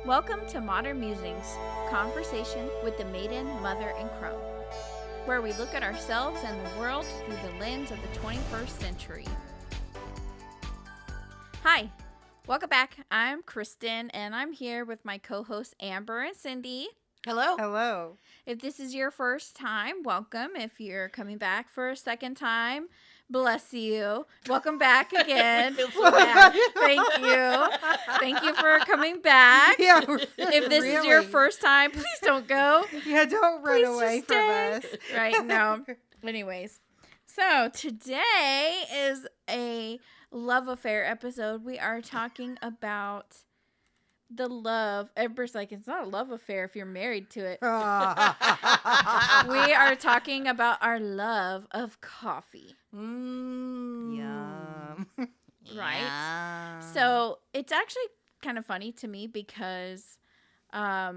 Welcome to Modern Musings, conversation with the maiden, mother, and crone, where we look at ourselves and the world through the lens of the 21st century. Hi, welcome back. I'm Kristen, and I'm here with my co-hosts Amber and Cindy. Hello. Hello. If this is your first time, welcome. If you're coming back for a second time, bless you. Welcome back again. Feel so bad. Thank you. Thank you for coming back. Yeah, If this is your first time, please don't go. Yeah, don't run Please away just from stay. us. Right, no. Anyways, so today is a love affair episode. We are talking about the love. Everybody's like, it's not a love affair if you're married to it. We are talking about our love of coffee. Yum. Right? So it's actually kind of funny to me because I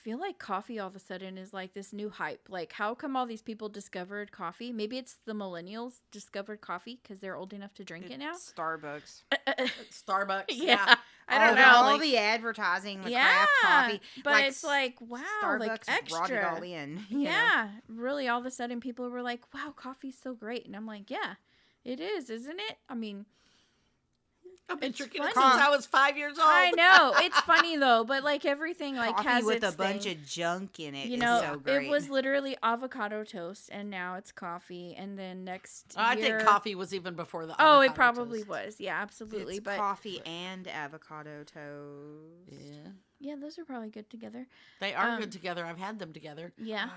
feel like coffee all of a sudden is like this new hype. Like, how come all these people discovered coffee? Maybe it's the millennials discovered coffee because they're old enough to drink it now. Starbucks. Starbucks. Yeah. I don't know. All the advertising, the craft coffee. But like, it's like, wow, Starbucks like extra. brought it all in. you know? Yeah, really, all of a sudden people were like, wow, coffee's so great. And I'm like, yeah, it is, isn't it? I mean, I've been It's drinking it funny. since I was 5 years old. I know. It's funny, though, but like everything like Coffee has with its a bunch thing. of junk in it. You is know, so great. it was literally avocado toast, and now it's coffee. And then next I year... think coffee was even before the Oh, it avocado probably toast. was. Yeah, absolutely. It's But coffee and avocado toast. Yeah. yeah, those are probably good together. They are Um, good together. I've had them together. Yeah.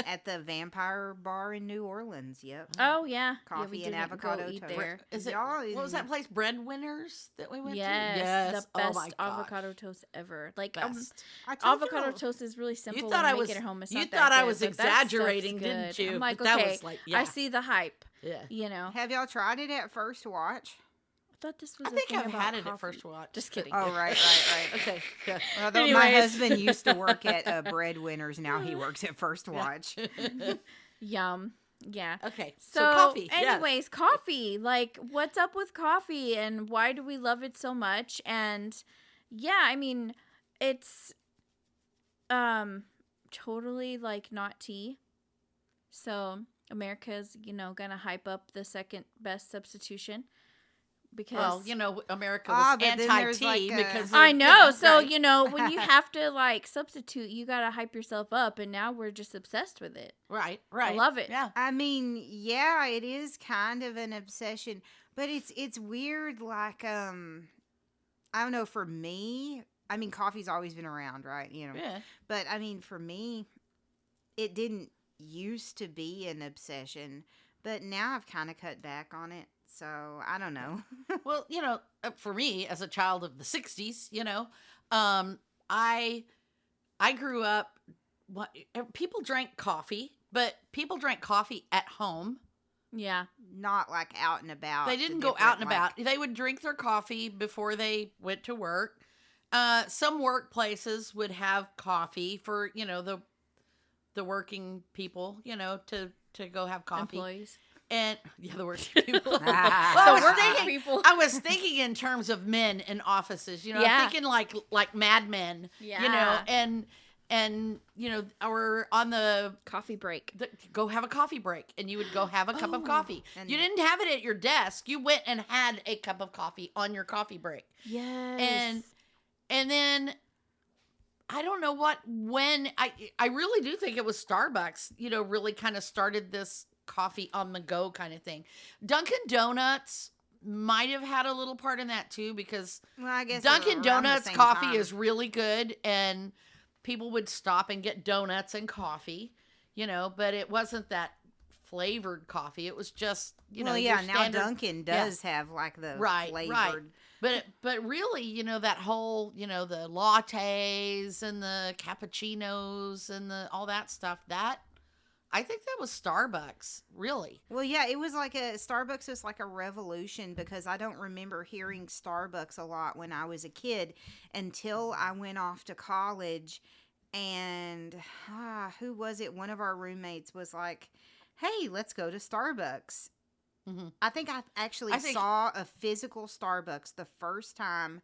At the Vampire Bar in New Orleans. Yep. Oh, yeah. Coffee yeah, we and didn't avocado go eat toast. there. Is it? Y'all What was that place? Breadwinners that we went Yes, to? the Oh best my gosh. avocado toast ever. Like, Best. I told avocado y'all. toast is really simple. You thought when I you was. make it at home. It's You not that thought I good, was but that stuff's exaggerating, good. didn't you? I'm like, But that okay, was like, yeah. I see the hype. Yeah. You know, Have y'all tried it at First Watch? I thought this was. I a think thing I've about had it coffee. at First Watch. Just kidding. Oh, right. Okay. Yeah. Although my Anyways. husband used to work at Breadwinners, now he works at First Watch. Yum. Yeah. Okay. So, So coffee. yes. anyways, coffee. Like, what's up with coffee, and why do we love it so much? And yeah, I mean, it's totally like not tea. So America's, gonna hype up the second best substitution because Well, America Ah, was but then there's anti-tea like a- because I know. So, right. when you have to like substitute, you got to hype yourself up, and now we're just obsessed with it. Right. I love it. Yeah. I mean, yeah, it is kind of an obsession, but it's weird. Like, I don't know. For me, I mean, coffee's always been around, right? Yeah. But I mean, for me, it didn't used to be an obsession, but now I've kind of cut back on it. So I don't know. Well, for me as a child of the 60s, I grew up people drank coffee, but people drank coffee at home. Yeah. Not like out and about. They to didn't go different, out and about. They would drink their coffee before they went to work. Some workplaces would have coffee for, the working people, to go have coffee. Employees. And the working people. Well, The working people. I was thinking in terms of men in offices. Yeah. I'm thinking like Mad Men. Yeah. And or on the Coffee break. go have a coffee break, and you would go have a cup of coffee. and- You didn't have it at your desk. You went and had a cup of coffee on your coffee break. Yes. And then I don't know when I really do think it was Starbucks, really kind of started this coffee on the go kind of thing. Dunkin' Donuts might have had a little part in that too, because Well, I guess Dunkin' around the Donuts same coffee time. is really good, and people would stop and get donuts and coffee, but it wasn't that flavored coffee. It was just, well, your yeah. Now standard- Dunkin' does have like the Right, flavored. right. But really, that whole, the lattes and the cappuccinos and all that stuff, I think that was Starbucks, really. Well, yeah, it was like Starbucks was like a revolution, because I don't remember hearing Starbucks a lot when I was a kid until I went off to college. And who was it? One of our roommates was like, hey, let's go to Starbucks. Mm-hmm. I think I actually saw a physical Starbucks the first time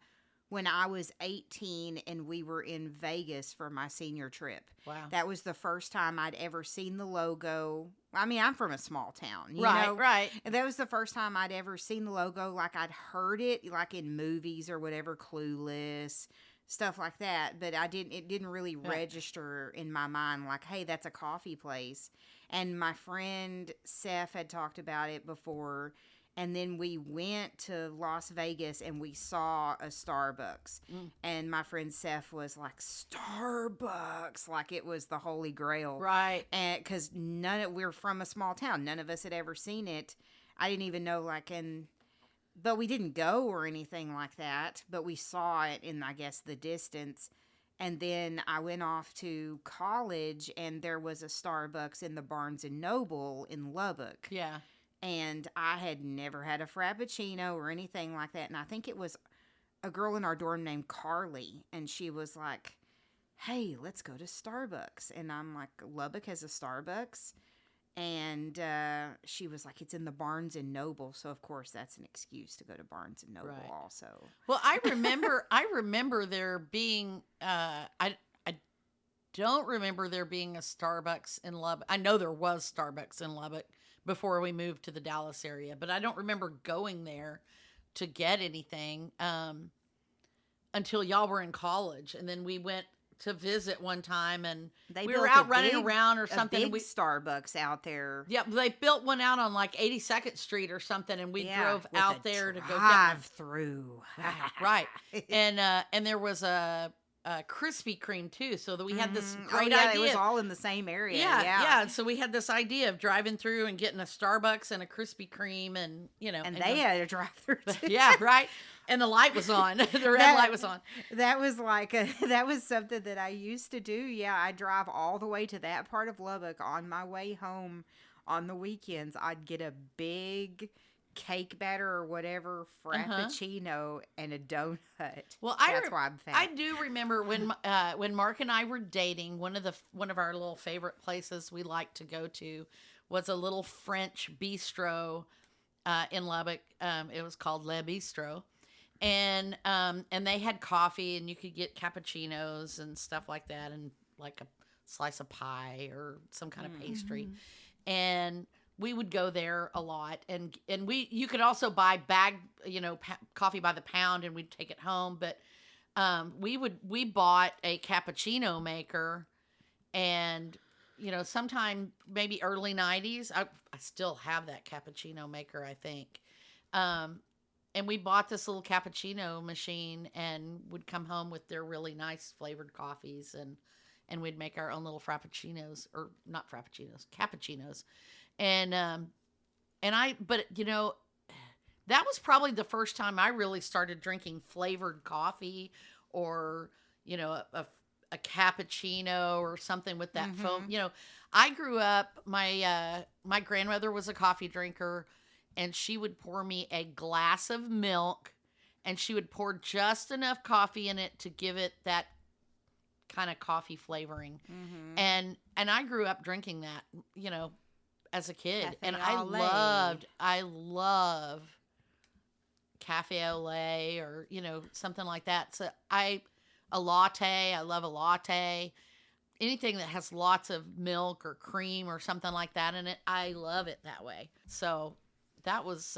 when I was 18 and we were in Vegas for my senior trip. Wow. That was the first time I'd ever seen the logo. I mean, I'm from a small town, you Right, know? right. And that was the first time I'd ever seen the logo. Like, I'd heard it, like, in movies or whatever, Clueless, stuff like that. But it didn't really register in my mind, like, hey, that's a coffee place. And my friend Seth had talked about it before. And then we went to Las Vegas and we saw a Starbucks. And my friend Seth was like, Starbucks, like it was the holy grail. Right. And because we're from a small town. None of us had ever seen it. I didn't even know, but we didn't go or anything like that. But we saw it in, I guess, the distance. And then I went off to college and there was a Starbucks in the Barnes & Noble in Lubbock. Yeah. And I had never had a Frappuccino or anything like that. And I think it was a girl in our dorm named Carly. And she was like, hey, let's go to Starbucks. And I'm like, Lubbock has a Starbucks? And she was like, it's in the Barnes & Noble. So, of course, that's an excuse to go to Barnes & Noble also. Well, I remember there being, I don't remember there being a Starbucks in Lubbock. I know there was Starbucks in Lubbock before we moved to the Dallas area, but I don't remember going there to get anything until y'all were in college. And then we went to visit one time and we were out running around or something. A big Starbucks out there. Yeah, they built one out on like 82nd Street or something, and we drove out there to go get one. Drive-through. Right. And there was a Krispy Kreme too, so that we had this great idea. It was all in the same area. Yeah. So we had this idea of driving through and getting a Starbucks and a Krispy Kreme, and and they had a drive-through too. Yeah, right. And the light was on. The red light was on. That was that was something that I used to do. Yeah, I drive all the way to that part of Lubbock. On my way home on the weekends, I'd get a big cake batter or whatever Frappuccino and a donut. Well, that's why I'm fat. I do remember when Mark and I were dating. One of our little favorite places we liked to go to was a little French bistro in Lubbock. It was called Le Bistro, and they had coffee, and you could get cappuccinos and stuff like that, and like a slice of pie or some kind of pastry, and we would go there a lot, and you could also buy coffee by the pound, and we'd take it home. But we bought a cappuccino maker, and sometime maybe early 90s, I still have that cappuccino maker, I think. And we bought this little cappuccino machine, and would come home with their really nice flavored coffees, and we'd make our own little frappuccinos, or not frappuccinos, cappuccinos. But that was probably the first time I really started drinking flavored coffee, or, a cappuccino or something with that foam. I grew up, my grandmother was a coffee drinker, and she would pour me a glass of milk, and she would pour just enough coffee in it to give it that kind of coffee flavoring. And I grew up drinking that, as a kid. Cafe and au I love cafe au lait, or something like that. So a latte, I love a latte. Anything that has lots of milk or cream or something like that in it, I love it that way. So that was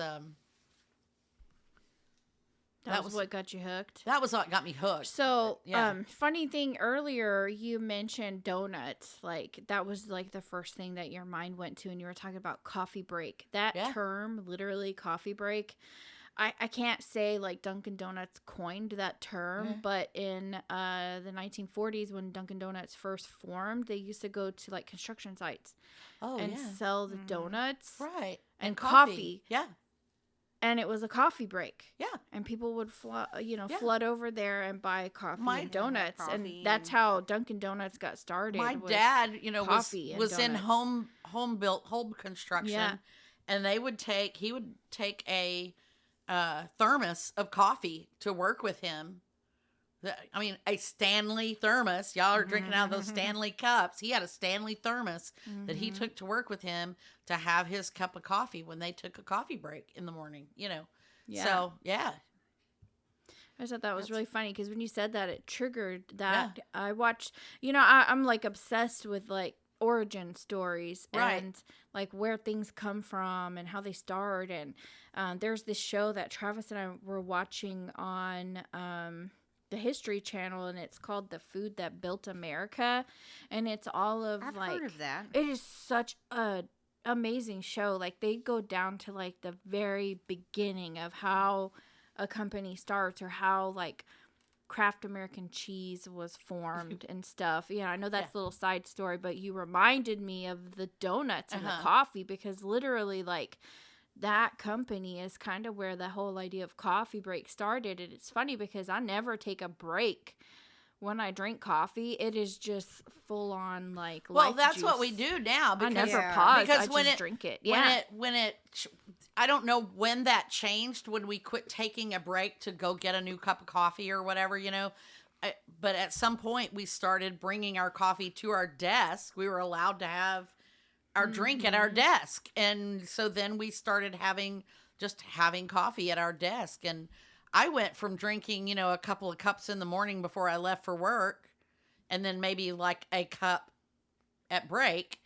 what got you hooked. That was what got me hooked. So, funny thing, earlier you mentioned donuts. Like, that was like the first thing that your mind went to, and you were talking about coffee break. That term, literally coffee break. I can't say like Dunkin' Donuts coined that term, but in the 1940s, when Dunkin' Donuts first formed, they used to go to like construction sites and sell the donuts, right, and coffee. Yeah. And it was a coffee break. Yeah. And people would flood over there and buy coffee and donuts. And that's how Dunkin' Donuts got started. My dad, was in home construction. Yeah. And he would take a thermos of coffee to work with him. A Stanley thermos. Y'all are drinking out of those Stanley cups. He had a Stanley thermos that he took to work with him to have his cup of coffee when they took a coffee break in the morning, Yeah. So, yeah. I just thought that was That's- really funny because when you said that, it triggered that. Yeah. I watched, I'm like obsessed with like origin stories Right. and like where things come from and how they start. And there's this show that Travis and I were watching on the History Channel, and it's called The Food That Built America. And it's all of I've like, heard of that. it is such a amazing show. Like they go down to like the very beginning of how a company starts or how like Kraft American cheese was formed and stuff. Yeah, I know that's a little side story, but you reminded me of the donuts and the coffee because literally like that company is kind of where the whole idea of coffee break started. And it's funny because I never take a break when I drink coffee. It is just full on like Well, life that's what juice. we do now. I Because never Yeah. pause. Because I when just it- drink it. Yeah. when it I don't know when that changed, when we quit taking a break to go get a new cup of coffee or whatever, but at some point we started bringing our coffee to our desk. We were allowed to have our drink at our desk. And so then we started having coffee at our desk. And I went from drinking, a couple of cups in the morning before I left for work, and then maybe like a cup at break,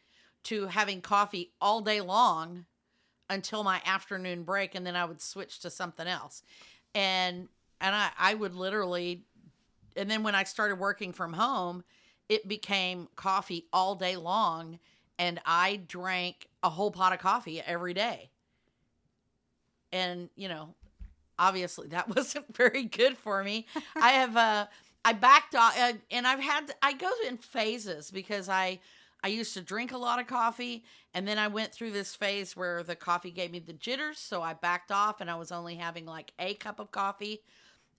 to having coffee all day long until my afternoon break, and then I would switch to something else. And I would literally, and then when I started working from home, it became coffee all day long, and I drank a whole pot of coffee every day. And, obviously that wasn't very good for me. I backed off, and I go in phases because I used to drink a lot of coffee, and then I went through this phase where the coffee gave me the jitters, so I backed off and I was only having like a cup of coffee.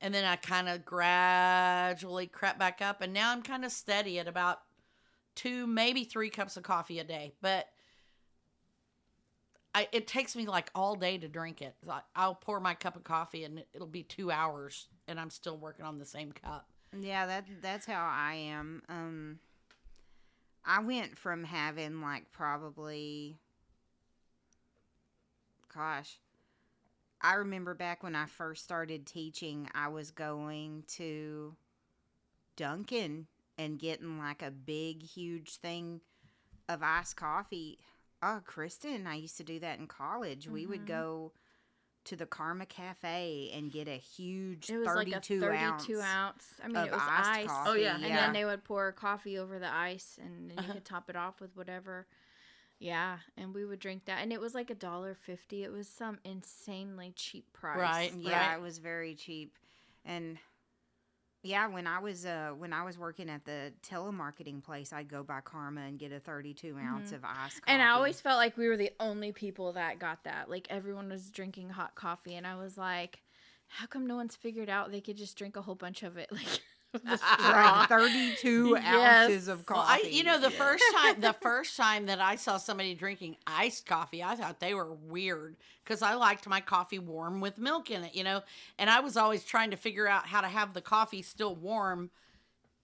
And then I kind of gradually crept back up, and now I'm kind of steady at about 2, maybe 3 cups of coffee a day. But it takes me like all day to drink it. I'll pour my cup of coffee and it'll be 2 hours and I'm still working on the same cup. Yeah, that's how I am. I went from having like probably, gosh, I remember back when I first started teaching, I was going to Dunkin' and getting like a big, huge thing of iced coffee. Oh, Kristen and I used to do that in college. We would go to the Karma Cafe and get a huge It was 32 like a 32 ounce. I mean, of it was iced ice. coffee. Oh, yeah. And then they would pour coffee over the ice, and then you could top it off with whatever. Yeah, and we would drink that, and it was like $1.50. It was some insanely cheap price. Right. Yeah, it was very cheap. And yeah, when I was working at the telemarketing place, I'd go by Karma and get a 32 ounce of iced coffee. And I always felt like we were the only people that got that. Like everyone was drinking hot coffee, and I was like, how come no one's figured out they could just drink a whole bunch of it? Like Right, 32 Yes. ounces of Well, coffee. the first time that I saw somebody drinking iced coffee, I thought they were weird because I liked my coffee warm with milk in it, and I was always trying to figure out how to have the coffee still warm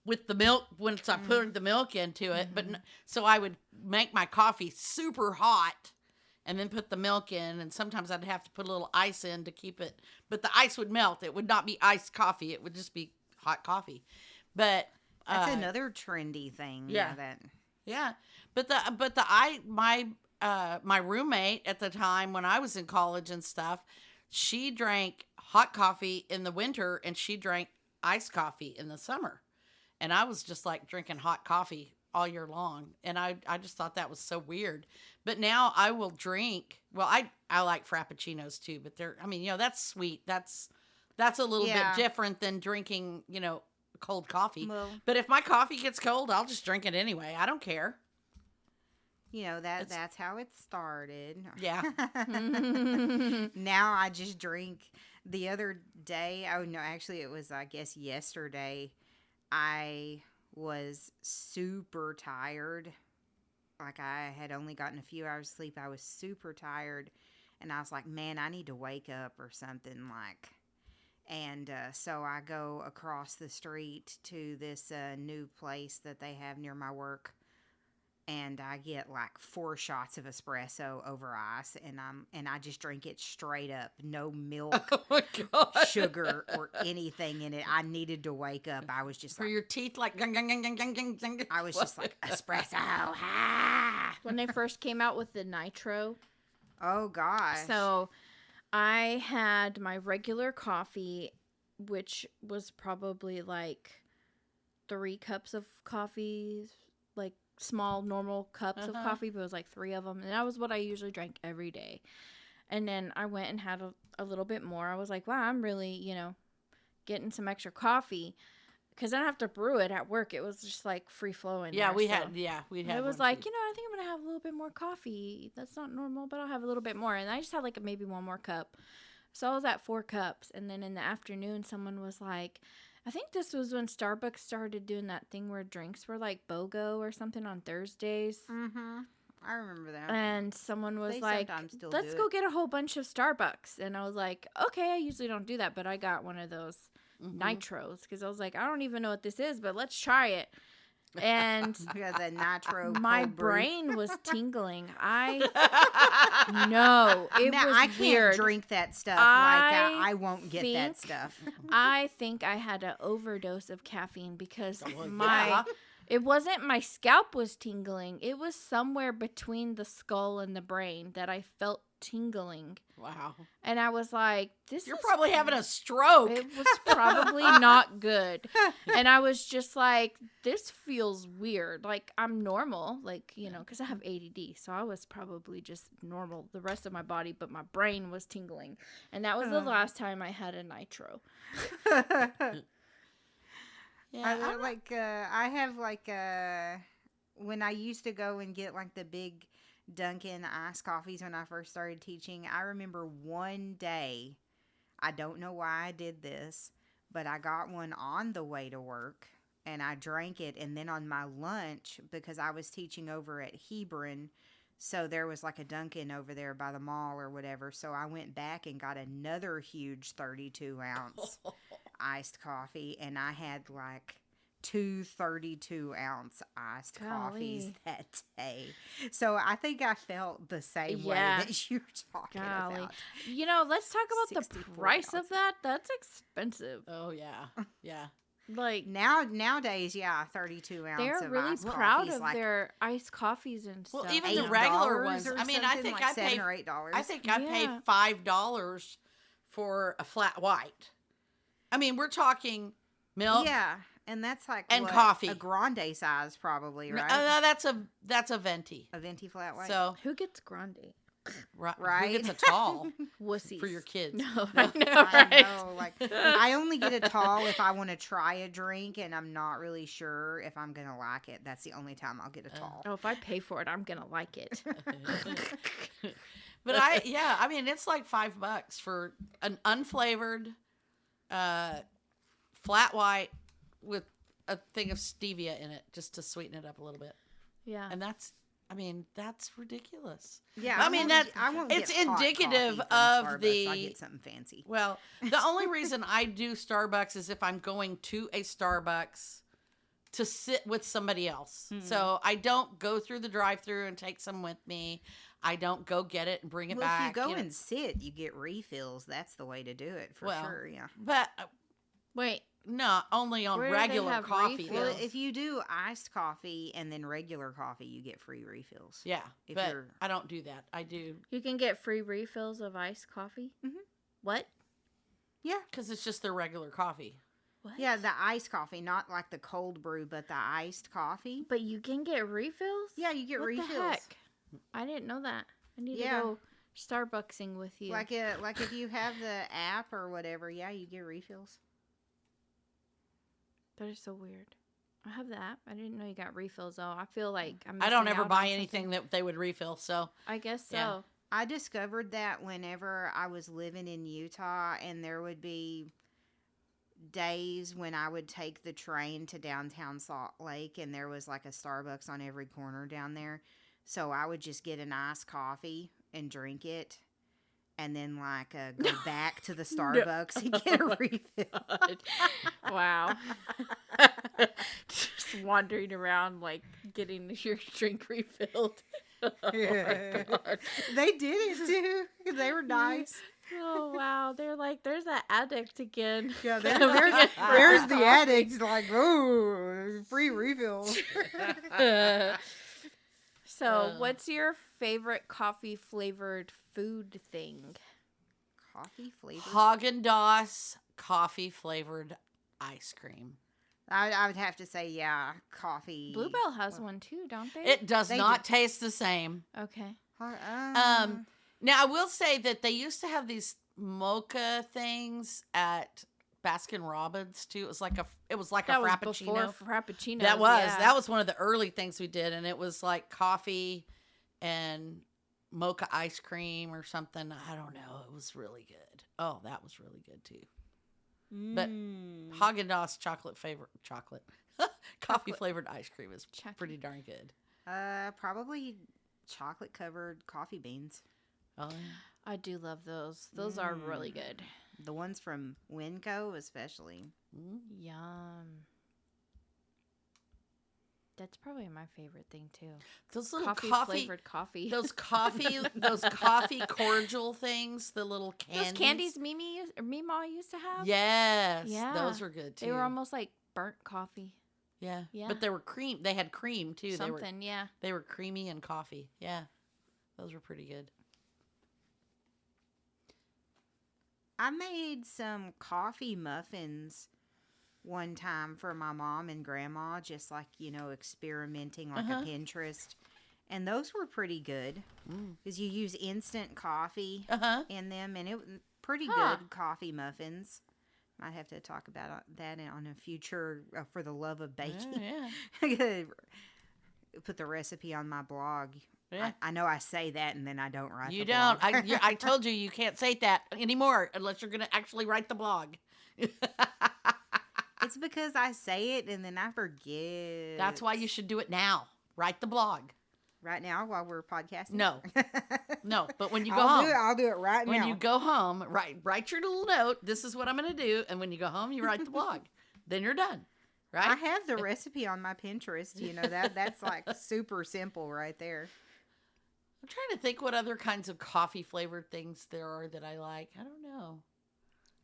with the milk once I put the milk into it. But so I would make my coffee super hot and then put the milk in, and sometimes I'd have to put a little ice in to keep it, but the ice would melt. It would not be iced coffee. It would just be hot coffee. But That's another trendy thing. yeah. Yeah, my roommate at the time when I was in college and stuff, she drank hot coffee in the winter and she drank iced coffee in the summer. And I was just like drinking hot coffee all year long. And I just thought that was so weird. But now I will drink, well, I like Frappuccinos too, but that's sweet. That's a little bit different than drinking, cold coffee. Well, But if my coffee gets cold, I'll just drink it anyway. I don't care. that's how it started. Yeah. Now I just drink. The other day, oh no, actually it was, I guess, yesterday, I was super tired. Like I had only gotten a few hours sleep. I was super tired, and I was like, man, I need to wake up or something like. And so I go across the street to this new place that they have near my work. and I get like 4 shots of espresso over ice, and I just drink it straight up, no milk, Oh my God. sugar, or anything in it. I needed to wake up. I was just For like, your teeth, like, gung, gung, gung, gung, gung, gung, gung. I was just like, espresso. Ah. When they first came out with the nitro. Oh gosh. So I had my regular coffee, which was probably like 3 cups of coffee, like small normal cups of coffee, but it was like 3 of them, and that was what I usually drank every day. And then I went and had a little bit more. I was like, wow, I'm really, getting some extra coffee, because I don't have to brew it at work. It was just like free flowing. Yeah, there, we'd so. had It was one like, too. I think I'm going to have a little bit more coffee. That's not normal, but I'll have a little bit more. And I just had like maybe 1 more cup. So I was at 4 cups. And then in the afternoon, someone was like, I think this was when Starbucks started doing that thing where drinks were like BOGO or something on Thursdays. Mm-hmm. I remember that. And someone was They like, sometimes still let's do go it. get a whole bunch of Starbucks. And I was like, okay, I usually don't do that, but I got one of those nitros, because I was like, I don't even know what this is, but let's try it. And Yeah, the nitro. my cold brew. brain was tingling. No, it Now, was I can't weird. drink that stuff. I I won't get that think- stuff. I think I had an overdose of caffeine, because Well, my yeah. it wasn't my scalp was tingling. It was somewhere between the skull and the brain that I felt tingling. Wow. And I was like, this You're is probably having a stroke. It was probably not good. And I was just like, this feels weird. Like, I'm normal, like, because I have ADD. So I was probably just normal, the rest of my body, but my brain was tingling. And that was the last time I had a nitro. Yeah, I have when I used to go and get like the big Dunkin' iced coffees when I first started teaching, I remember one day, I don't know why I did this, but I got one on the way to work and I drank it, and then on my lunch, because I was teaching over at Hebron, so there was like a Dunkin' over there by the mall or whatever, so I went back and got another huge 32-ounce iced coffee, and I had like 2 32-ounce iced coffees Golly. that day. So I think I felt the same way Yeah. that you're talking Golly. about. Let's talk about the 64 price ounces. of that. That's expensive. Oh yeah. Yeah. Like, Nowadays, yeah, 32 ounce they're of really iced proud coffee's of like their iced coffees and Well, stuff. even the $8 regular ones. or I mean, I something, think like I paid $7 or $8. I think I paid Yeah. $5 for a flat white. I mean, we're talking milk. Yeah, and that's like And what, coffee. a grande size probably, right? No, that's a venti. A venti flat white. So Who gets grande? right, Right. who gets a tall Wussies. for your kids? No, No. I know, I right? know, like I only get a tall if I want to try a drink and I'm not really sure if I'm gonna like it. That's the only time I'll get a tall. Oh, if I pay for it, I'm gonna like it. But I mean, it's like $5 for an unflavored, flat white with a thing of stevia in it, just to sweeten it up a little bit. Yeah. And that's ridiculous. Yeah, I mean, that- I won't it's get hot indicative coffee from of Starbucks. the- I get something fancy. Well, the only reason I do Starbucks is if I'm going to a Starbucks to sit with somebody else. So I don't go through the drive-through and take some with me. I don't go get it and bring it Well, back. if you go know. and sit, you get refills. That's the way to do it for Well, sure. Yeah. But Wait, no, only on Where do they regular have coffee. Well, refills? though. if you do iced coffee and then regular coffee, you get free refills. Yeah, if but you're- I don't do that. I do you can get free refills of iced coffee? Mhm. What? Yeah. because it's just their regular coffee. What? Yeah, the iced coffee, not like the cold brew, but the iced coffee. But you can get refills? Yeah, you get What refills. the heck? I didn't know that. I need Yeah. to go Starbucksing with you. Like if you have the app or whatever, yeah, you get refills. That is so weird. I have the app. I didn't know you got refills though. I feel like I'm I don't missing ever out buy on anything something. that they would refill. So I guess so. Yeah. I discovered that whenever I was living in Utah, and there would be days when I would take the train to downtown Salt Lake, and there was like a Starbucks on every corner down there. So I would just get an iced coffee and drink it, and then like go back to the Starbucks and get a refill. God. Wow. Just wandering around, like getting your drink refilled. Oh my God. They did it too. They were nice. Oh wow, they're like, there's that addict again. Yeah, There's there's the addict. Like, oh, free refills. So, what's your favorite coffee flavored food thing? Coffee flavored. Haagen-Dazs coffee flavored ice cream. I would have to say, yeah, coffee. Bluebell has one too, don't they? It does They not taste the same. Okay. Now I will say that they used to have these mocha things at Baskin Robbins too. It was like a That was frappuccino. before Frappuccino. That was one of the early things we did, and it was like coffee and mocha ice cream or something. I don't know. It was really good. Oh, that was really good too. But Haagen-Dazs coffee flavored ice cream is pretty darn good. Probably chocolate covered coffee beans. Oh, yeah. I do love those. Those are really good. The ones from Winco, especially. Yum. That's probably my favorite thing too. Those little flavored coffee. those coffee cordial things, the little candies. Those candies Meemaw used to have. Yes, Yeah. those were good too. They were almost like burnt coffee. yeah, Yeah. but they were cream. They had cream too. Something, yeah. They were creamy and coffee. Yeah, those were pretty good. I made some coffee muffins one time for my mom and grandma, just like, experimenting like a Pinterest. And those were pretty good because you use instant coffee in them, and it was pretty good coffee muffins. Might have to talk about that on a future For the Love of Baking. Yeah. Put the recipe on my blog. Yeah. I know I say that and then I don't write You the don't. blog. I told you can't say that anymore unless you're going to actually write the blog. It's because I say it and then I forget. That's why you should do it now. Write the blog. Right now while we're podcasting? No. No, but when you go I'll home. I'll do it right now. When you go home, write your little note. This is what I'm going to do. And when you go home, you write the blog. Then you're done. Right? I have the recipe on my Pinterest. That's like super simple right there. I'm trying to think what other kinds of coffee flavored things there are that I like. I don't know.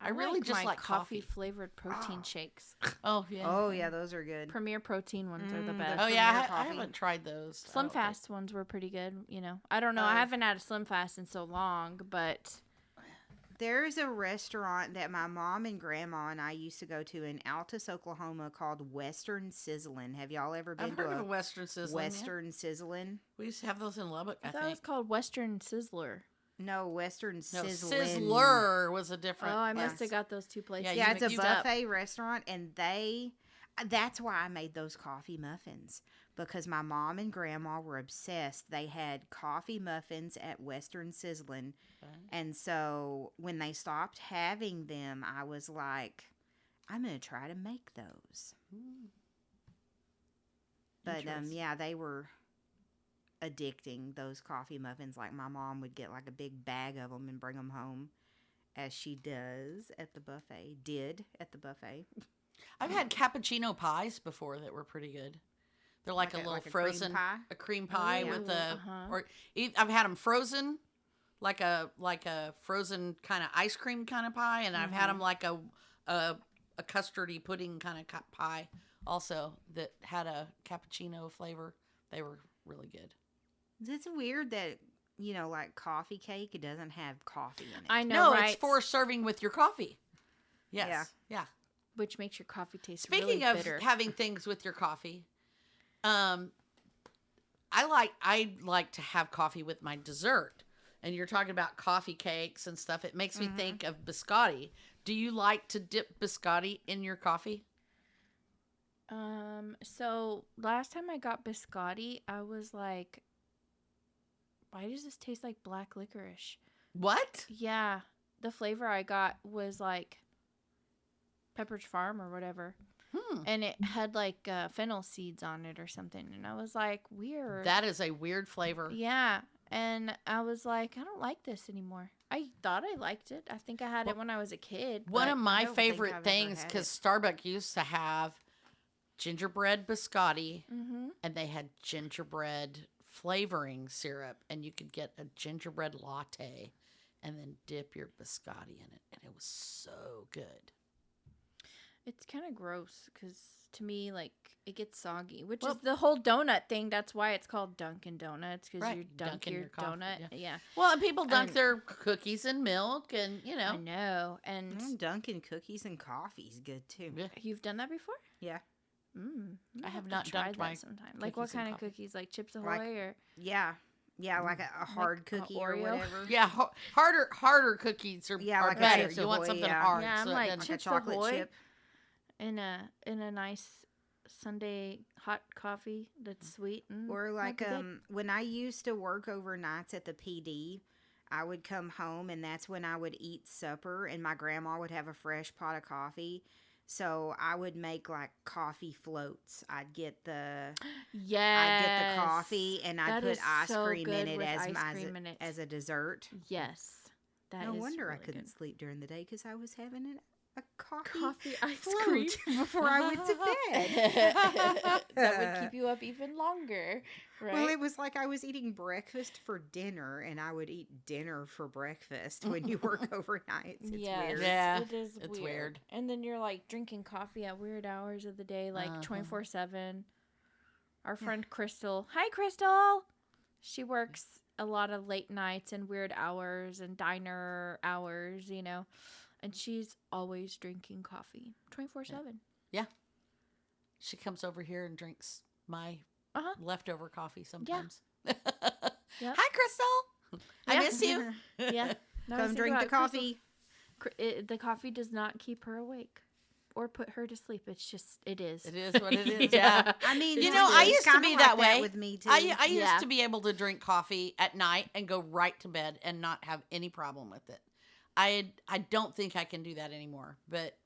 I really just like coffee. flavored protein shakes. Oh, yeah. Oh, yeah, those are good. Premier protein ones are the best. Oh, yeah. Premier I coffee. haven't tried those. Slim Fast ones were pretty good, I don't know. I haven't had a Slim Fast in so long, but There's a restaurant that my mom and grandma and I used to go to in Altus, Oklahoma called Western Sizzlin'. Have y'all ever been I've to heard a of a Western Sizzlin'. Western Sizzlin'? We used to have those in Lubbock, I I thought it was think. called Western Sizzler. No, Western No, Sizzlin'. Sizzler was a different. Oh, I must Yes. have got those two places. Yeah, Yeah, it's a mixed up. buffet restaurant, and that's why I made those coffee muffins, because my mom and grandma were obsessed. They had coffee muffins at Western Sizzlin', and so when they stopped having them, I was like, I'm going to try to make those. But yeah, they were addicting, those coffee muffins. Like my mom would get like a big bag of them and bring them home, as she did at the buffet. I've had cappuccino pies before that were pretty good. They're like a little frozen cream pie? cream pie with Uh-huh. or I've had them frozen, like a frozen kind of ice cream kind of pie, and I've had them like a custardy pudding kind of pie also that had a cappuccino flavor. They were really good. It's weird that, like coffee cake, it doesn't have coffee in it. I know, No, right? it's for serving with your coffee. Yes. Yeah. Yeah. Which makes your coffee taste Speaking really of bitter. having things with your coffee, I like to have coffee with my dessert. And you're talking about coffee cakes and stuff. It makes me think of biscotti. Do you like to dip biscotti in your coffee? So last time I got biscotti, I was like, why does this taste like black licorice? What? Yeah, the flavor I got was like Pepperidge Farm or whatever. And it had like fennel seeds on it or something. And I was like, weird. That is a weird flavor. Yeah. And I was like, I don't like this anymore. I thought I liked it. I think I had it when I was a kid. One but of my don't think I've favorite ever things, had because Starbucks used to have gingerbread biscotti, Mm-hmm. and they had gingerbread flavoring syrup, and you could get a gingerbread latte and then dip your biscotti in it, and it was so good. It's kind of gross because to me, like, it gets soggy, which Well- is the whole donut thing. That's why it's called Dunkin' Donuts, because Right, you dunk dunking your your coffee, donut. Yeah. Well, and people dunk And- their cookies in milk, and I know. And Dunkin' cookies and coffee's good too. Yeah. you've done that before? Yeah. I have to not try dunked my sometime. Like, what cookies in kind of coffee. cookies? Like Chips Ahoy Like- or Yeah. Yeah, like a hard Like a cookie or Oreo? whatever. yeah, harder cookies are, Yeah, are like a better. Chips You want Ahoy, something yeah. hard. Yeah, I'm so it like doesn't- Like a Chips chocolate Ahoy? chip. in a nice Sunday hot coffee that's sweet. Or might like be good. when I used to work overnights at the PD, I would come home and that's when I would eat supper and my grandma would have a fresh pot of coffee. So I would make like coffee floats. I'd get the Yes. coffee and I'd That put is ice so cream in good it with as ice my cream in it. as a dessert. Yes. That No is wonder I really couldn't good. sleep during the day because I was having a coffee, Coffee ice float cream. before I went to bed. That would keep you up even longer, right? Well, it was like I was eating breakfast for dinner, and I would eat dinner for breakfast when you work overnights. It's Yes, weird. Yeah, it is it's weird. weird. And then you're like drinking coffee at weird hours of the day, like Uh-huh. 24/7. Our friend Crystal, hi Crystal. She works a lot of late nights and weird hours and diner hours, and she's always drinking coffee 24/7. She comes over here and drinks my Uh-huh. leftover coffee sometimes. Yep. Hi, Crystal. I Yeah. miss you. Yeah. No, I Come think drink the about Crystal. coffee. The coffee does not keep her awake or put her to sleep. It's just, it is. It is what it is. Yeah. I mean, You it's- know, I it's used to kinda be like that way. with me too. I Yeah. used to be able to drink coffee at night and go right to bed and not have any problem with it. I don't think I can do that anymore. But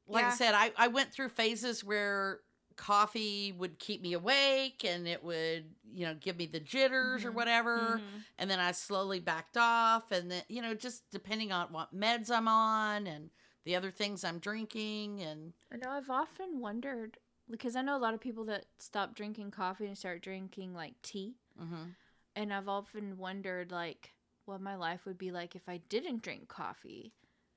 like I Yeah. said, I went through phases where coffee would keep me awake and it would, give me the jitters or Mhm. whatever. Mhm. And then I slowly backed off. And then, just depending on what meds I'm on and the other things I'm drinking. And I know I've often wondered, because I know a lot of people that stop drinking coffee and start drinking like tea. mhm. And I've often wondered, like, what my life would be like if I didn't drink coffee.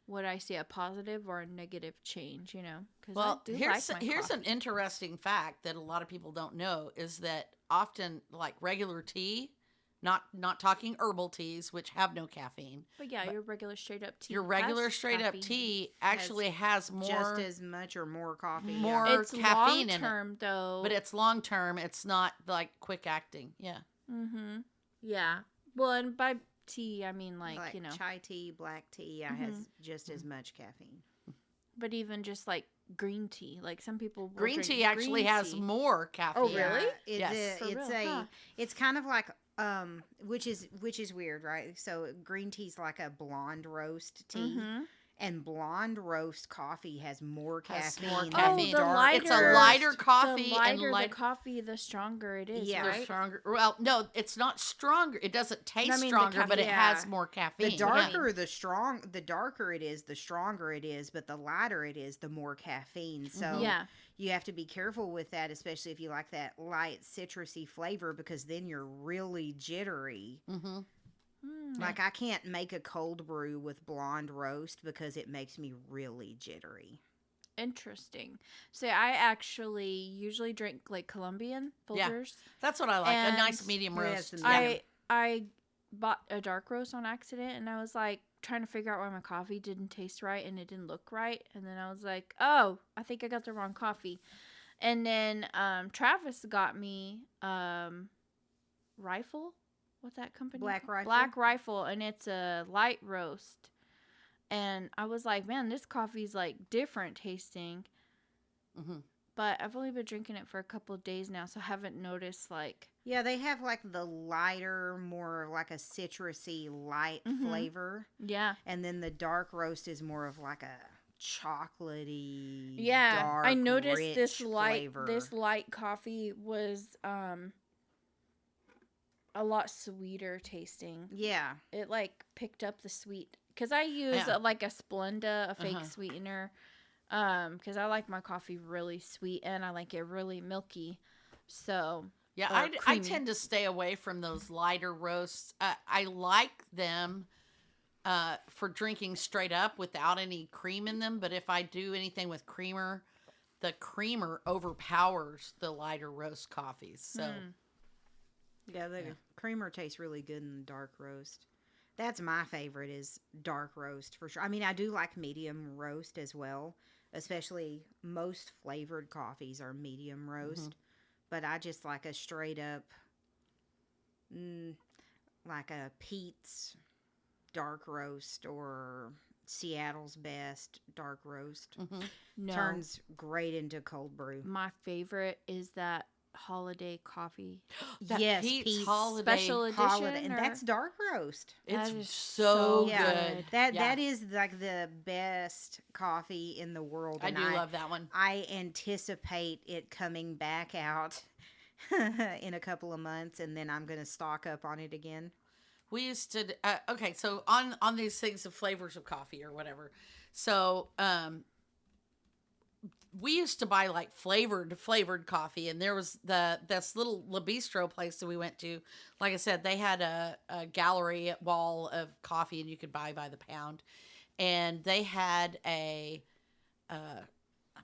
Would I see a positive or a negative change, Because Well, I do here's like my here's an coffee. interesting fact that a lot of people don't know is that often like regular tea, not talking herbal teas which have no caffeine. But yeah, your regular straight up tea. Your regular has straight up caffeine. tea actually has more, just as much or more coffee. yeah. more It's caffeine long in it. term though. But it's long term. It's not like quick acting. Yeah. Mm-hmm. Yeah. Well, and by tea I mean like chai tea, black tea, has just as much caffeine. but even just like green tea. Like some people will Green drink tea actually green has tea. more caffeine. Oh, really? It's Yes. a, For it's real, a huh. it's kind of like which is weird, right? So green tea's like a blonde roast tea. Mhm. And blonde roast coffee has more Has caffeine. more than caffeine. Oh, the dark lighter, It's a lighter roast. coffee The lighter and light. the coffee, the stronger it is. Yeah. The Right. stronger. Well, no, it's not stronger. It doesn't taste I mean, the stronger, but it caffeine- has yeah. more caffeine. The darker, the darker it is, the stronger it is. But the lighter it is, the more caffeine. So Yeah. you have to be careful with that, especially if you like that light citrusy flavor, because then you're really jittery. Mm-hmm. Mm. Like I can't make a cold brew with blonde roast because it makes me really jittery. Interesting. So I actually usually drink like Colombian Yeah. Folgers. That's what I like. A nice And- medium Yeah, roast. some Yeah. I bought a dark roast on accident and I was like trying to figure out why my coffee didn't taste right and it didn't look right, and then I was like, oh, I think I got the wrong coffee. And then Travis got me Rifle. What's that company? Black called? Rifle? Black Rifle, and it's a light roast. And I was like, man, this coffee's like different tasting. Mhm. But I've only been drinking it for a couple of days now, so I haven't noticed like Yeah, they have like the lighter, more like a citrusy light Mhm. flavor. yeah. And then the dark roast is more of like a chocolatey, Yeah, dark, I noticed rich this flavor. light coffee was a lot sweeter tasting. Yeah. It like picked up the sweet because I use Yeah. like a Splenda, a fake Uh-huh. sweetener, Because I like my coffee really sweet and I like it really milky. So Yeah, or I creamy. tend to stay away from those lighter roasts. I like them for drinking straight up without any cream in them. But if I do anything with creamer, the creamer overpowers the lighter roast coffees. So Yeah, the creamer tastes really good in the dark roast. That's my favorite is dark roast for sure. I mean, I do like medium roast as well, especially most flavored coffees are medium roast. But I just like a straight up, like a Pete's dark roast or Seattle's Best dark roast. No, Turns great into cold brew. my favorite is that holiday coffee that Yes, Pete's Pete's holiday, special edition. Holiday, and or- that's dark roast. it's That is so so good. good. That is like the best coffee in the world. I And do love that one. I anticipate it coming back out in a couple of months, and then I'm going to stock up on it again. We used to okay, so on these things of flavors of coffee or whatever. So we used to buy like flavored coffee, and there was this little La Bistro place that we went to. Like I said, they had a gallery wall of coffee, and you could buy by the pound. And they had I'm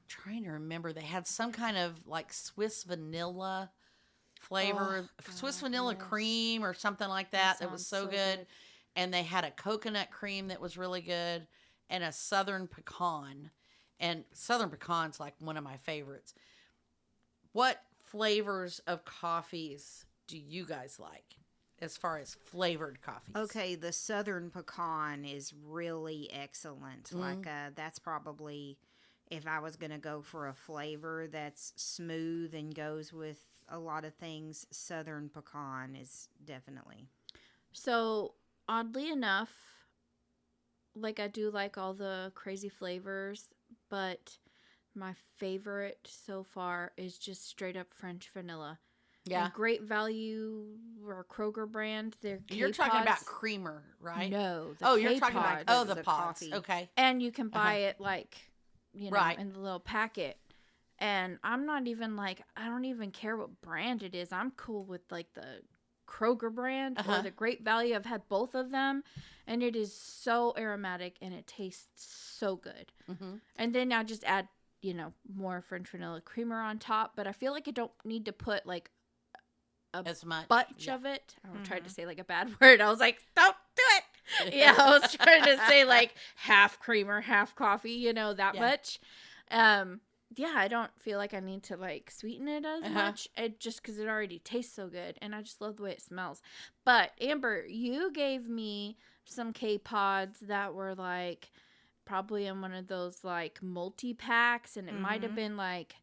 trying to remember, they had some kind of like Swiss vanilla flavor, Swiss vanilla cream or something like that. That was so good. And they had a coconut cream that was really good, and a southern pecan. And southern pecan's like one of my favorites. What flavors of coffees do you guys like as far as flavored coffees? Okay, the southern pecan is really excellent. Like that's probably, if I was going to go for a flavor that's smooth and goes with a lot of things, southern pecan is definitely. So oddly enough, like I do like all the crazy flavors, but my favorite so far is just straight up French vanilla. Yeah. And Great Value or Kroger brand. They're You're talking about K-Pods. creamer, right? No, the Oh, you're talking about K-Pods. the the pods. coffee. Okay. And you can buy it like, Right. in the little packet. And I'm not even like, I don't even care what brand it is. I'm cool with like the Kroger brand or the Great Value. I've had both of them, and it is so aromatic and it tastes so good. And then I just add, more French vanilla creamer on top. But I feel like I don't need to put like As much. bunch of it. I tried to say like a bad word. I was like, don't do it. Yeah, I was trying to say like half creamer, half coffee, that much. Yeah, I don't feel like I need to like sweeten it as much. It just because it already tastes so good, and I just love the way it smells. But Amber, you gave me some K-Pods that were like probably in one of those like multi-packs, and it might have been like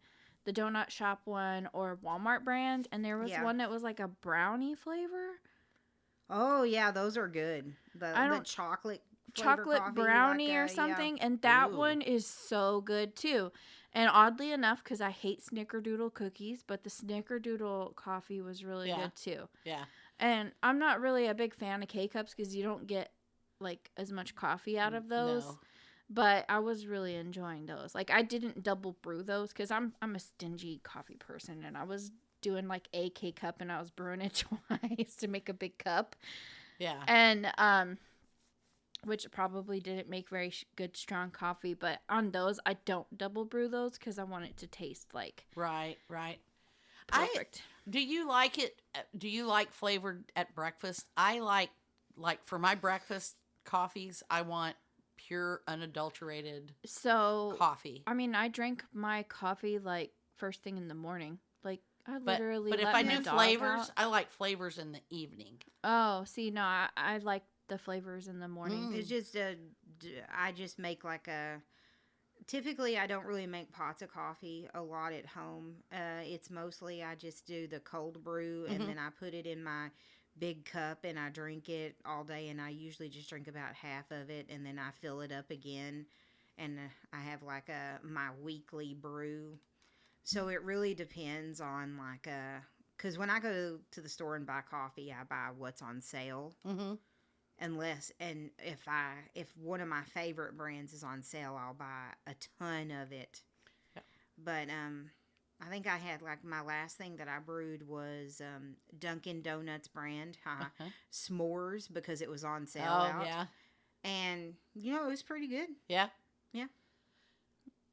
the Donut Shop one or Walmart brand, and there was one that was like a brownie flavor. Oh yeah, those are good. The chocolate coffee, brownie like, or something, and that one is so good too. And oddly enough, because I hate Snickerdoodle cookies, but the Snickerdoodle coffee was really good too. Yeah. And I'm not really a big fan of K-Cups because you don't get like as much coffee out of those. No. But I was really enjoying those. Like I didn't double brew those because I'm a stingy coffee person, and I was doing like a K-Cup and I was brewing it twice to make a big cup. Yeah. And which probably didn't make very good strong coffee, but on those I don't double brew those because I want it to taste like right. perfect. Do you like it? Do you like flavored at breakfast? I like for my breakfast coffees, I want pure unadulterated coffee. I mean, I drink my coffee like first thing in the morning. Like I literally. But if I do flavors, I like flavors in the evening. Oh, see, no, I like the flavors in the morning. It's just I just make like a. Typically, I don't really make pots of coffee a lot at home. It's mostly I just do the cold brew and then I put it in my big cup and I drink it all day. And I usually just drink about half of it and then I fill it up again. And I have like my weekly brew. So it really depends on like because when I go to the store and buy coffee, I buy what's on sale. unless, and if one of my favorite brands is on sale, I'll buy a ton of it. Yep. But I think I had, like, my last thing that I brewed was Dunkin' Donuts brand s'mores, because it was on sale out. Yeah. And it was pretty good. Yeah.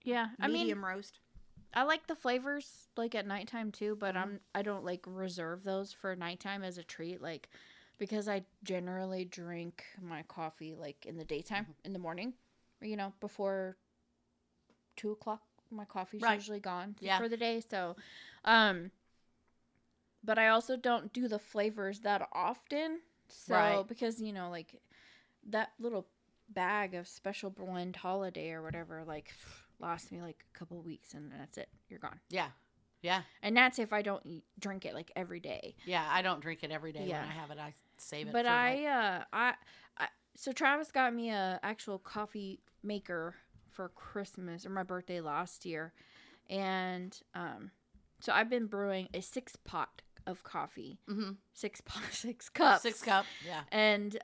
Yeah. Medium roast. I like the flavors like at nighttime too, but Mm-hmm. I don't like reserve those for nighttime as a treat, like, because I generally drink my coffee like in the daytime, Mm-hmm. in the morning, before 2 o'clock. My coffee's Right. usually gone Yeah. for the day. So, but I also don't do the flavors that often. So, Right. because, like that little bag of special blend holiday or whatever, like, lasts me like a couple weeks and that's it. You're gone. Yeah. Yeah. And that's if I don't drink it like every day. Yeah. I don't drink it every day. Yeah. When I have it, I save it. But for like, so Travis got me a actual coffee maker for Christmas or my birthday last year. And so I've been brewing a 6-pot of coffee. mm-hmm. 6 cups. 6 cup. Yeah. And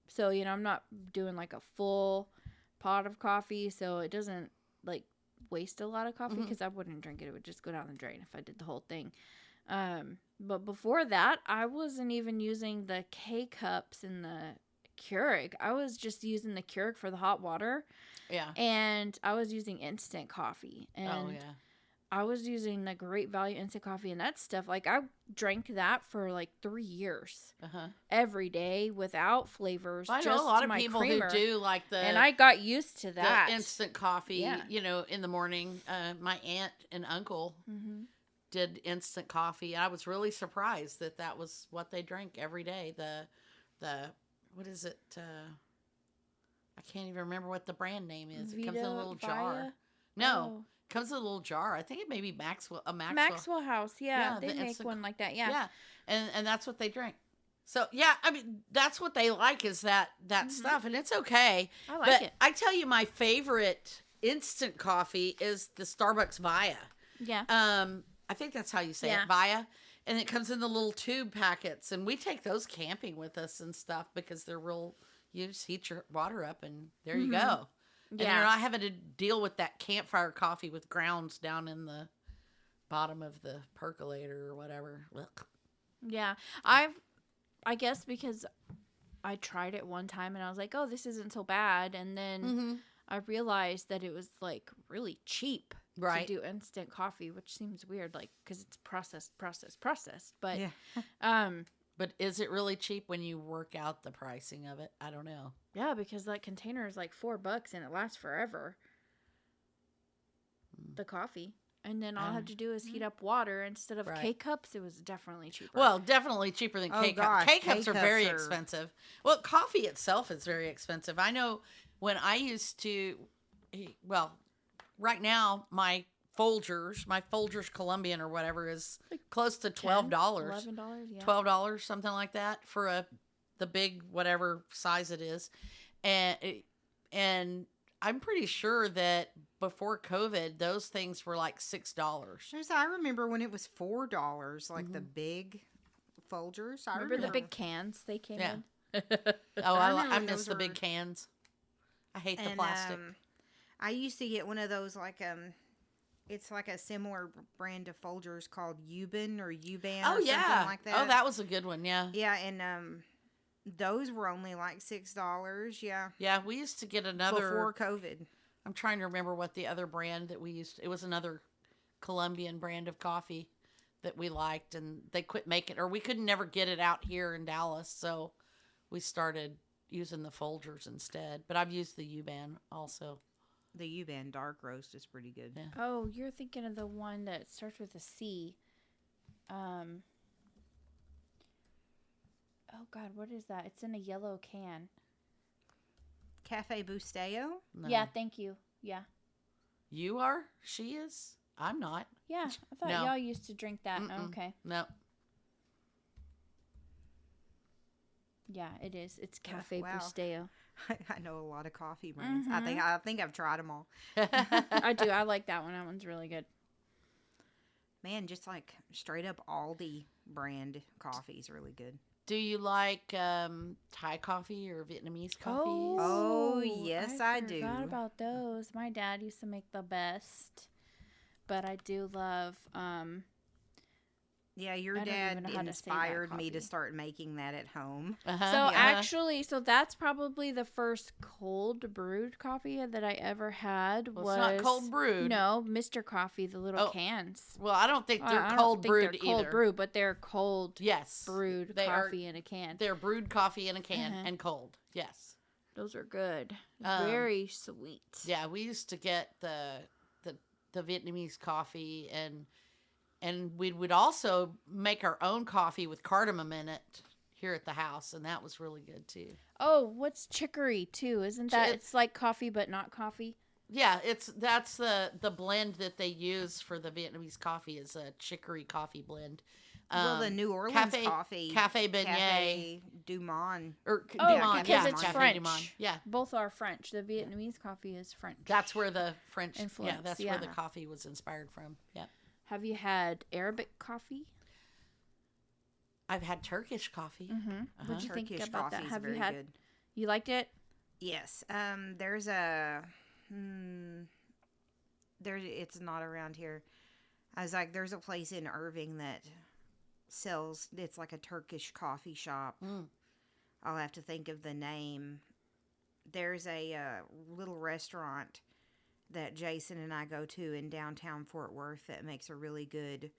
so I'm not doing like a full pot of coffee, so it doesn't like waste a lot of coffee, because I wouldn't drink it. It would just go down the drain if I did the whole thing. But before that, I wasn't even using the K cups and the Keurig. I was just using the Keurig for the hot water, Yeah. and I was using instant coffee. And Oh yeah. I was using the Great Value instant coffee and that stuff. Like, I drank that for like 3 years every day without flavors. Well, I just know a lot of my people creamer. who do like And I got used to that. the instant coffee, Yeah. in the morning. My aunt and uncle Mm-hmm. did instant coffee. I was really surprised that was what they drank every day. The what is it? I can't even remember what the brand name is. It comes in a little jar. No, it comes in a little jar. I think it may be Maxwell. Maxwell House. Yeah, Yeah, they the make instant one like that. Yeah. Yeah, and that's what they drink. So yeah, I mean that's what they like is that stuff, and it's okay. I like But it. I tell you, my favorite instant coffee is the Starbucks Via. Yeah. I think that's how you say Yeah. it, Via. And it comes in the little tube packets, and we take those camping with us and stuff because they're real. You just heat your water up, and there you go. And Yeah. you're not having to deal with that campfire coffee with grounds down in the bottom of the percolator or whatever. Ugh. Yeah. I guess because I tried it one time and I was like, oh, this isn't so bad. And then Mm-hmm. I realized that it was like really cheap Right. to do instant coffee, which seems weird, like, because it's processed. But, Yeah. But is it really cheap when you work out the pricing of it? I don't know. yeah, because that container is like $4 and it lasts forever. The coffee. And then all I have to do is heat up water instead of Right. K cups. It was definitely cheaper. Well, definitely cheaper than Oh, K cups. gosh, K cups are very K-cups are- expensive. Well, coffee itself is very expensive. I know when I used to, well, right now my Folgers Colombian or whatever is close to $12. $11, yeah. $12, something like that, for the big whatever size it is, and I'm pretty sure that before COVID, those things were like $6. I remember when it was $4, like the big Folgers. I Remember the big cans they came Yeah. in? Oh, I remember miss those the big were- cans. I hate the And plastic. I used to get one of those, like, it's like a similar brand of Folgers called Uban or Uban Oh or yeah. something like that. Oh, that was a good one. Yeah. Yeah, and those were only like $6. Yeah, Yeah, we used to get another. before COVID. I'm trying to remember what the other brand that we used. It was another Colombian brand of coffee that we liked, and they quit making, or we could never get it out here in Dallas, so we started using the Folgers instead. But I've used the U-Ban also. The Uban dark roast is pretty good. Yeah. Oh, you're thinking of the one that starts with a C. Oh God, what is that? It's in a yellow can. Cafe Bustelo. No. Yeah, thank you. Yeah. You are? She is? I'm not. Yeah, I thought No. y'all used to drink that. Mm-mm. Okay. No. Yeah, it is. It's Cafe wow. Bustelo. I know a lot of coffee brands. I think I've tried them all. I do. I like that one. That one's really good. Man, just like straight up Aldi brand coffee is really good. Do you like Thai coffee or Vietnamese coffees? Oh, yes, I do. Forgot about those. My dad used to make the best, but I do love. Yeah, your I don't even dad know how to say that inspired me to coffee. start making that at home. So actually, so that's probably the first cold brewed coffee that I ever had. Well, Was it's not cold brewed. No, Mr. Coffee, the little Oh, cans. Well, I don't think Well, they're I don't cold think brewed they're either. cold brewed, but they're cold Yes, brewed they are. coffee in a can. They're brewed coffee in a can Uh-huh. and cold. Yes. Those are good. Um, Very sweet. Yeah, we used to get the Vietnamese coffee, and we would also make our own coffee with cardamom in it here at the house, and that was really good too. Oh, what's chicory too? Isn't that It's- it's like coffee but not coffee? Yeah, that's the blend that they use for the Vietnamese coffee is a chicory coffee blend. Well, the New Orleans coffee. Cafe Beignet. Cafe Du Monde. Or Oh, Dumont, because yeah, it's Cafe French. Dumont. Yeah, Both are French. The Vietnamese coffee is French. that's where the French Influence, that's yeah. where the coffee was inspired from. Yeah. Have you had Arabic coffee? I've had Turkish coffee. Mm-hmm. What'd you think Turkish about that? coffee is Have you very had? good. You liked it? Yes. There's a. It's not around here. I was like, there's a place in Irving that sells. It's like a Turkish coffee shop. Mm. I'll have to think of the name. There's a little restaurant that Jason and I go to in downtown Fort Worth that makes a really good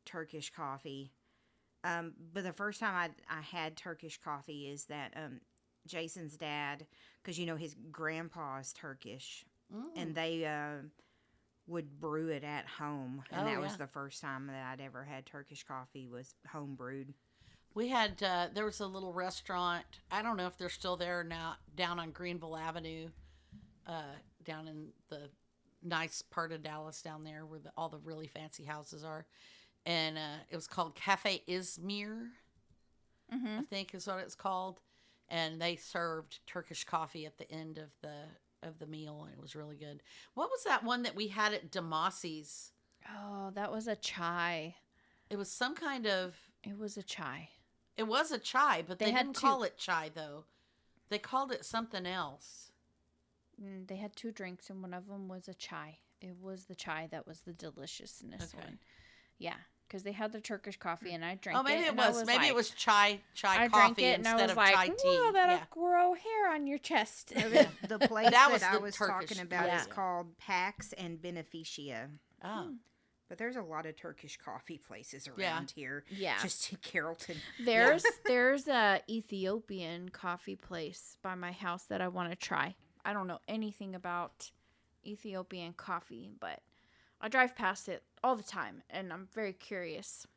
Turkish coffee. But the first time I had Turkish coffee is that Jason's dad, because his grandpa is Turkish, and they would brew it at home, and that was the first time that I'd ever had Turkish coffee was home brewed. We had there was a little restaurant. I don't know if they're still there now, down on Greenville Avenue, down in the nice part of Dallas down there where all the really fancy houses are, and it was called Cafe Izmir, I think is what it's called, and they served Turkish coffee at the end of the meal, and it was really good. What was that one that we had at Demasi's? Oh, that was a chai. It was some kind of. It was a chai. It was a chai, but They they had didn't two. call it chai though. They called it something else. They had two drinks, and one of them was a chai. It was the chai that was the deliciousness Okay. one. Yeah, because they had the Turkish coffee, and I drank it. Oh, maybe it and I was. Maybe it like- was chai I drank coffee it, and I instead was of like, chai tea. "Whoa, that'll Yeah. grow hair on your chest." The place That that, was I the was Turkish talking about is coffee. called Pax and Beneficia. Oh, But there's a lot of Turkish coffee places around Yeah. here. Yeah. Just in Carrollton. There's a Ethiopian coffee place by my house that I want to try. I don't know anything about Ethiopian coffee, but I drive past it all the time, and I'm very curious.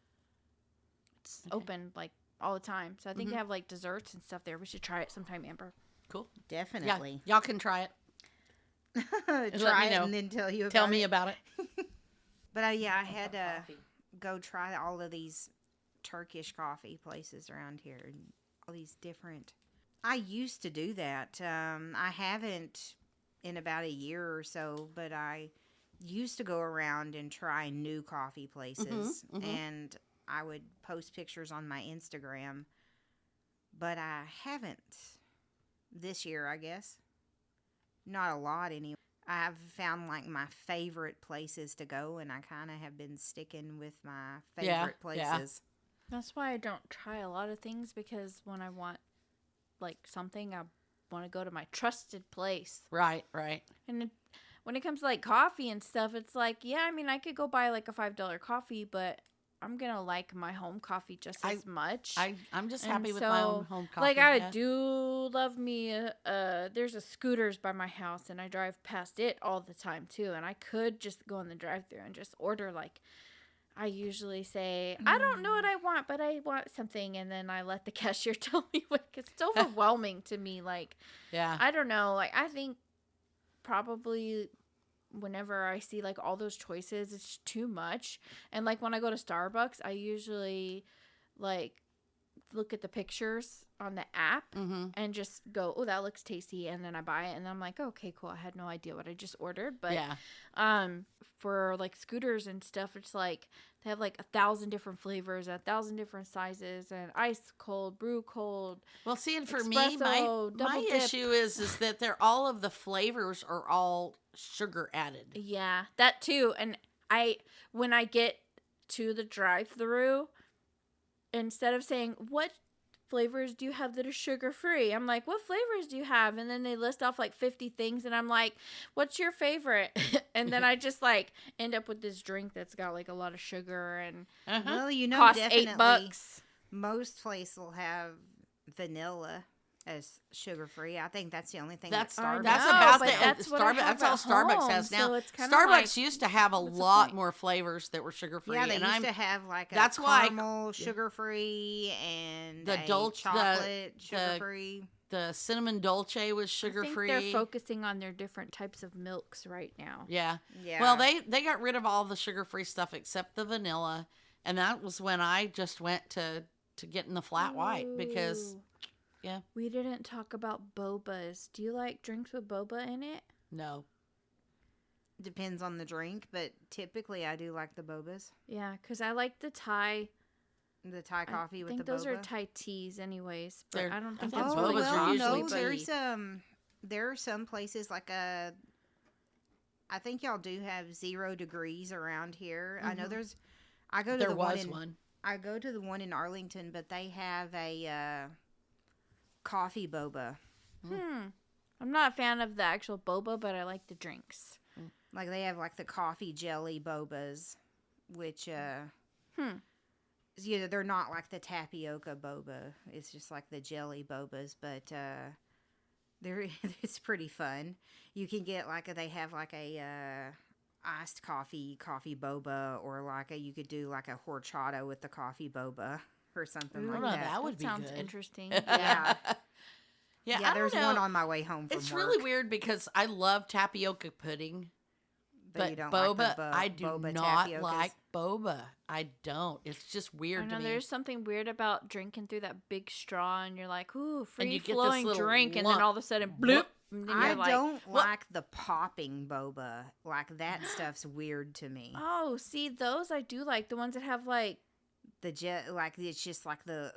It's open like all the time, so I think they have like desserts and stuff there. We should try it sometime, Amber. cool. Yeah, Definitely. y'all can try it. Try me it know. and then tell you about Tell me it. about it. But I had to go try all of these Turkish coffee places around here and all these different. I used to do that. I haven't in about a year or so, but I used to go around and try new coffee places, and I would post pictures on my Instagram. But I haven't this year, I guess. Not a lot anyway. I've found like my favorite places to go, and I kind of have been sticking with my favorite places. That's why I don't try a lot of things, because when I want like something, I want to go to my trusted place. Right. And when it comes to like coffee and stuff, it's like, yeah, I mean, I could go buy like a $5 coffee, but I'm gonna like my home coffee just as much. I'm just And happy with my own so, home coffee. Like I yeah. do love me. There's a Scooters by my house, and I drive past it all the time too. And I could just go in the drive-thru and just order like. I usually say, I don't know what I want, but I want something, and then I let the cashier tell me what. It's overwhelming to me. Like, Yeah. I don't know. Like, I think probably whenever I see like all those choices, it's too much. And like when I go to Starbucks, I usually like look at the pictures on the app Mm-hmm. and just go, oh, that looks tasty, and then I buy it, and I'm like, okay, cool. I had no idea what I just ordered, but Yeah. for like scooters and stuff, it's like they have like 1,000 different flavors, 1,000 different sizes, and ice cold, brew cold. Well, see, and for me, Espresso, my double dip. issue is that they're all of the flavors are all sugar added. Yeah, that too. And when I get to the drive-through, instead of saying, what flavors do you have that are sugar-free? I'm like, what flavors do you have? And then they list off like 50 things, and I'm like, what's your favorite? And then I just like end up with this drink that's got like a lot of sugar and Uh-huh. Well, you know, costs definitely $8. most places will have vanilla as sugar free. I think that's the only thing That's that Starbucks. that's No, about but the that's what I Starbucks. have That's all at Starbucks home, has now. so it's kinda Starbucks like, used to have a what's the lot point? more flavors that were sugar free, Yeah, they and used I'm to have like a that's why- caramel sugar free and The a Dolce- chocolate sugar free. the cinnamon dolce was sugar I think free. they're focusing on their different types of milks right now. Yeah. Yeah. Well, they got rid of all the sugar free stuff except the vanilla, and that was when I just went to getting the flat white because Ooh. yeah. We didn't talk about bobas. Do you like drinks with boba in it? no. Depends on the drink, but typically I do like the bobas, Yeah, because I like the Thai. the Thai coffee I with think the boba. those are Thai teas, anyways. But They're- I don't I think think that's Oh bobas really are well, usually no, tea. there are some places like I think y'all do have 0 degrees around here. I know Mhm. I go to There the was one. one. I go to the one in Arlington, but they have a coffee boba. I'm not a fan of the actual boba, but I like the drinks. Like they have like the coffee jelly bobas, which they're not like the tapioca boba. It's just like the jelly bobas, but they're it's pretty fun. You can get like they have like a iced coffee boba, or like you could do like a horchata with the coffee boba or something Ooh, like no, that. that would be sounds good. interesting. Yeah. Yeah, Yeah, I there's don't know. one on my way home from It's work. really weird because I love tapioca pudding, but you don't boba, like the I do boba not tapiocas. like boba. I don't. It's just I weird know to me. there's something weird about drinking through that big straw, and you're like, ooh, And free you get this flowing little drink, and lump. then all of a sudden, bloop. Whoop. And then I you're like, don't Well- like the popping boba. Like that stuff's weird to me. oh, see, those I do like. The ones that have like The jet, like it's just like the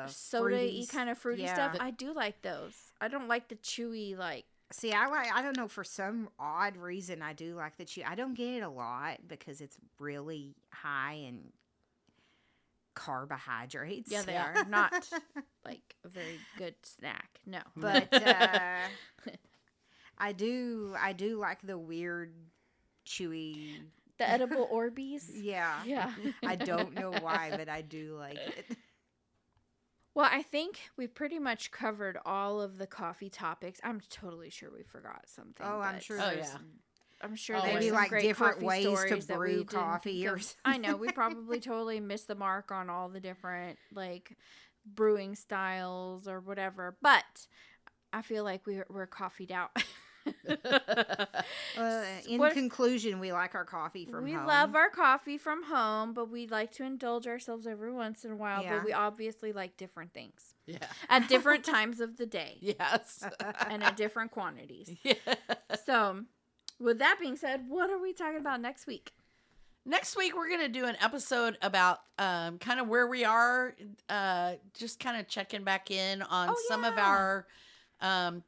soda-y kind of fruity yeah. stuff. I do like those. I don't like the chewy, like, See, I don't know, for some odd reason I do like the chew. I don't get it a lot because it's really high in carbohydrates. yeah, they are not like a very good snack. No. But I do like the weird chewy. The edible Orbeez. Yeah. Yeah. I don't know why, but I do like it. Well, I think we pretty much covered all of the coffee topics. I'm totally sure we forgot something. Oh, I'm but sure Oh, there's yeah. I'm sure Oh, there's maybe some like great different coffee ways to stories that we brew didn't coffee think or of. I know we probably totally missed the mark on all the different like brewing styles or whatever, but I feel like we're coffeeed out. In What- conclusion, we like our coffee from we home. love our coffee from home, but we like to indulge ourselves every once in a while. Yeah. But we obviously like different things Yeah. at different times of the day Yes. and at different quantities. Yeah. So, with that being said, what are we talking about next week? Next week we're gonna do an episode about kind of where we are, just kind of checking back in on Oh, some of yeah. our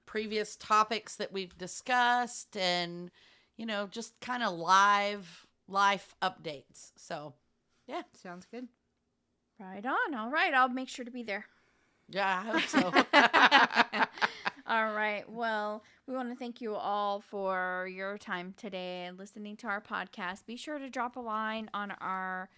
previous topics that we've discussed, and just kind of live life updates. So yeah, Sounds good. Right on. All right. I'll make sure to be there. yeah, I hope so. All right. Well, we want to thank you all for your time today and listening to our podcast. Be sure to drop a line on our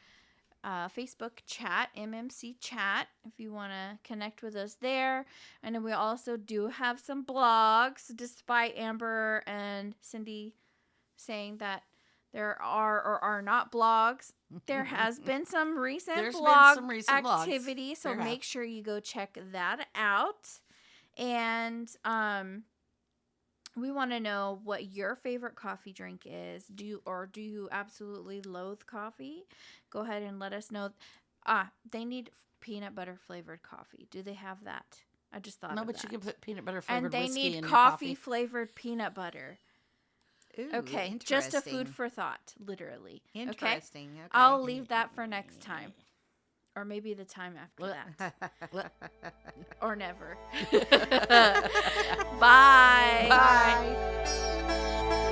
Facebook chat, MMC chat, if you want to connect with us there. And then we also do have some blogs, despite Amber and Cindy saying that there are or are not blogs. There has been some recent There's been blog some recent blogs. activity, so There have. make sure you go check that out. And we want to know what your favorite coffee drink is. Do you absolutely loathe coffee? Go ahead and let us know. They need peanut butter flavored coffee. Do they have that? I just thought No, of but that. you can put peanut butter flavored And they whiskey need in your coffee flavored peanut butter. Ooh, Okay, just a food interesting. for thought, literally. Okay, Interesting. Okay. I'll leave that for next time, or maybe the time after that, or never. Bye. Bye.